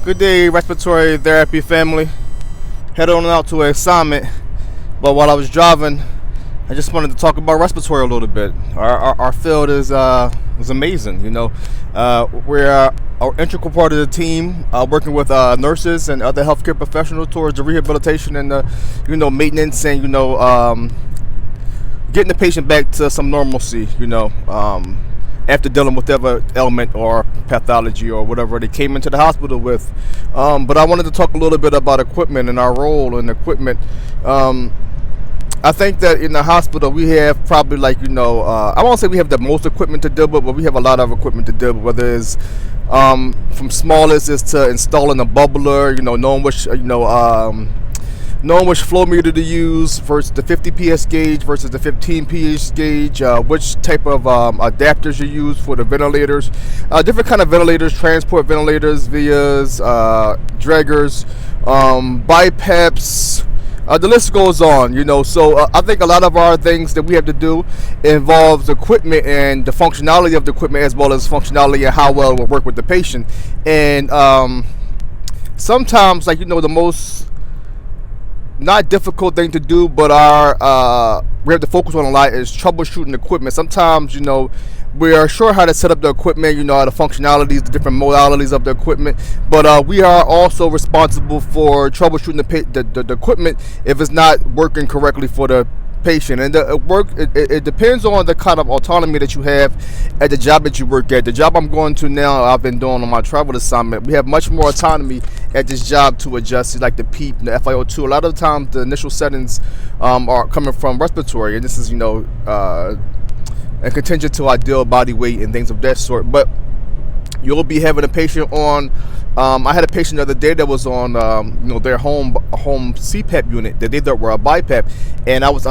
Good day, respiratory therapy family. Headed on out to an assignment, but while I was driving, I just wanted to talk about respiratory a little bit. Our field is amazing. We're an integral part of the team, working with nurses and other healthcare professionals towards the rehabilitation and the maintenance and getting the patient back to some normalcy. After dealing with whatever ailment or pathology or whatever they came into the hospital with. But I wanted to talk a little bit about equipment and our role in equipment. I think that in the hospital we have probably I won't say we have the most equipment to deal with, but we have a lot of equipment to deal with, whether it's from smallest is to installing a bubbler, knowing which flow meter to use versus the 50 PS gauge versus the 15 PS gauge, which type of adapters you use for the ventilators, different kind of ventilators, transport ventilators, vias, draggers, BiPAPs, the list goes on, so I think a lot of our things that we have to do involves equipment and the functionality of the equipment, as well as functionality and how well it will work with the patient. And sometimes, the most not difficult thing to do, but we have to focus on a lot is troubleshooting equipment. Sometimes, we are sure how to set up the equipment, how the functionalities, the different modalities of the equipment, but we are also responsible for troubleshooting the equipment if it's not working correctly for the patient. And it depends on the kind of autonomy that you have at the job that you work at. The job I'm going to now, I've been doing on my travel assignment, we have much more autonomy at this job to adjust, like the PEEP, the FiO2. A lot of the times the initial settings are coming from respiratory, and this is and contingent to ideal body weight and things of that sort. But you'll be having a patient on. I had a patient the other day that was on, their home CPAP unit that they thought were a BiPAP, and I was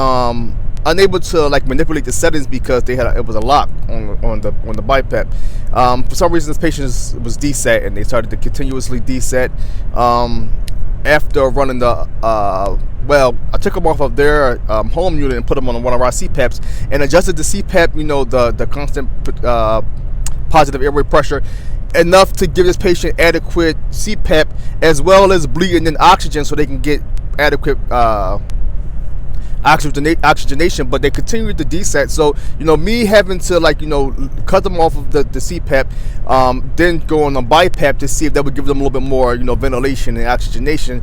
unable to manipulate the settings because it was a lock on the BiPAP. For some reason, this patient was desat, and they started to continuously desat. After running I took them off of their home unit and put them on one of our CPAPs and adjusted the CPAP, the constant positive airway pressure, enough to give this patient adequate CPAP as well as bleeding in oxygen so they can get adequate oxygenation, but they continued to desat. So me having to cut them off of the CPAP, then go on a BiPAP to see if that would give them a little bit more ventilation and oxygenation,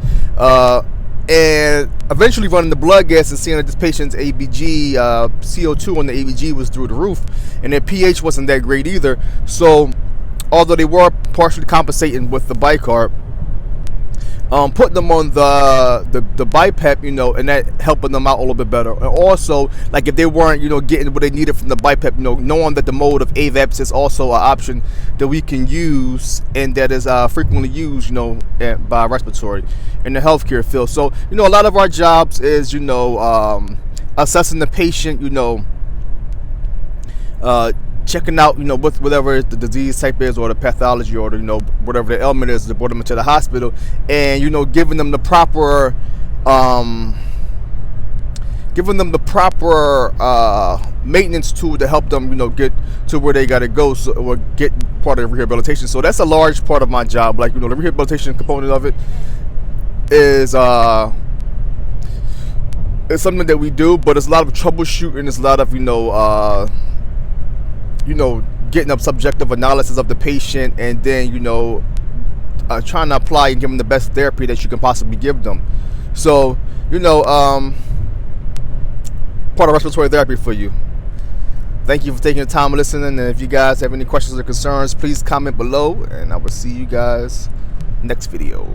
and eventually running the blood gas and seeing that this patient's ABG, CO2 on the ABG was through the roof, and their pH wasn't that great either. So although they were partially compensating with the bicarb, putting them on the BiPAP, and that helping them out a little bit better. And also, if they weren't, getting what they needed from the BiPAP, knowing that the mode of AVAPs is also an option that we can use and that is frequently used, by respiratory in the healthcare field. So, a lot of our jobs is, assessing the patient, checking out, with whatever the disease type is or the pathology or whatever the ailment is, to bring them into the hospital, and giving them the proper maintenance tool to help them get to where they got to go, or get part of the rehabilitation. So that's a large part of my job. The rehabilitation component of it is it's something that we do, but it's a lot of troubleshooting. It's a lot of getting up subjective analysis of the patient, and then trying to apply and give them the best therapy that you can possibly give them. So part of respiratory therapy for you. Thank you for taking the time to listen, and if you guys have any questions or concerns, please comment below, and I will see you guys next video.